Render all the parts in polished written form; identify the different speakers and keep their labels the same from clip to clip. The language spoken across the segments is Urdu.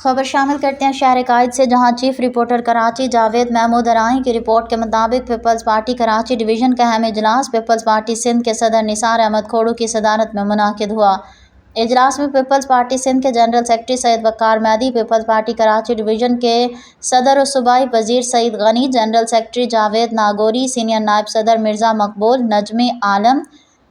Speaker 1: خبر شامل کرتے ہیں شہر قائد سے، جہاں چیف رپورٹر کراچی جاوید محمود ارائیں کی رپورٹ کے مطابق پیپلز پارٹی کراچی ڈویژن کا اہم اجلاس پیپلز پارٹی سندھ کے صدر نثار احمد کھوڑو کی صدارت میں منعقد ہوا۔ اجلاس میں پیپلز پارٹی سندھ کے general secretary Syed Waqar Mehdi, Peoples Party Karachi division کے صدر و صوبائی وزیر Saeed Ghani, general secretary Javed Nagori, senior نائب صدر Mirza Maqbool, Najmi Alam,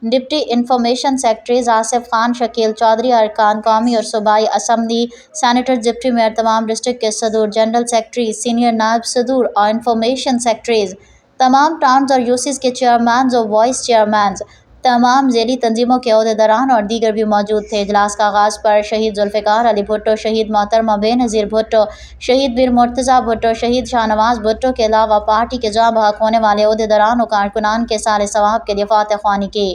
Speaker 1: deputy information secretaries Asif Khan, Shakeel Chaudhry, ارکان قومی اور صوبائی اسمبلی سینیٹرز، ڈپٹی میئر، تمام ڈسٹرکٹ کے صدور، جنرل سیکرٹری، سینئر نائب صدور اور انفارمیشن سیکرٹریز، تمام ٹاؤنز اور یوسیز کے چیئرمینز اور وائس چیئرمینز، تمام ذیلی تنظیموں کے عہدیداران اور دیگر بھی موجود تھے۔ اجلاس کا آغاز پر شہید ذوالفقار علی بھٹو، شہید محترمہ بے نظیر بھٹو، شہید ویر مرتضیٰ بھٹو، شہید شاہ نواز بھٹو کے علاوہ پارٹی کے جاں بحق ہونے والے عہدیداران و کارکنان کے سال ثواب کے لیے فاتح خوانی کی۔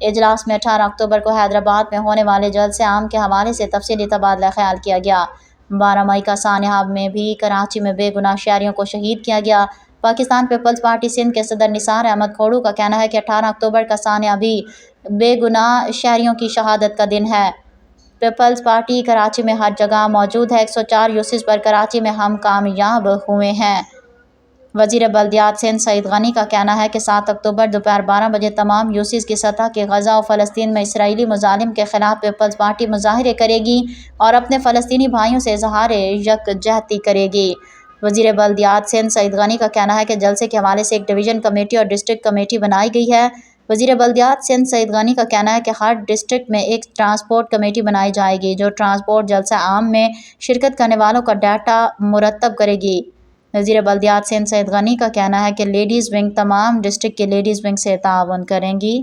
Speaker 1: اجلاس میں 18 اکتوبر کو حیدرآباد میں ہونے والے جلسے عام کے حوالے سے تفصیلی تبادلہ خیال کیا گیا۔ 12 مئی کا سانحہ میں بھی کراچی میں بے گناہ شہریوں کو شہید کیا گیا۔ پاکستان پیپلز پارٹی سندھ کے صدر نثار احمد کھوڑو کا کہنا ہے کہ 18 اکتوبر کا سانحہ بھی بے گناہ شہریوں کی شہادت کا دن ہے۔ پیپلز پارٹی کراچی میں ہر جگہ موجود ہے۔ 104 یوسیز پر کراچی میں ہم کامیاب ہوئے ہیں۔ وزیر بلدیات سندھ سعید غنی کا کہنا ہے کہ 7 اکتوبر دوپہر 12 بجے تمام یوسیز کی سطح کے غزہ و فلسطین میں اسرائیلی مظالم کے خلاف پیپلز پارٹی مظاہرے کرے گی اور اپنے فلسطینی بھائیوں سے اظہار یکجہتی کرے گی۔ وزیر بلدیات سندھ سعید غنی کا کہنا ہے کہ جلسے کے حوالے سے ایک ڈویژن کمیٹی اور ڈسٹرکٹ کمیٹی بنائی گئی ہے۔ وزیر بلدیات سندھ سعید غنی کا کہنا ہے کہ ہر ڈسٹرکٹ میں ایک ٹرانسپورٹ کمیٹی بنائی جائے گی، جو ٹرانسپورٹ جلسہ عام میں شرکت کرنے والوں کا ڈیٹا مرتب کرے گی۔ وزیر بلدیات سندھ سعید غنی کا کہنا ہے کہ لیڈیز ونگ تمام ڈسٹرکٹ کے لیڈیز ونگ سے تعاون کریں گی۔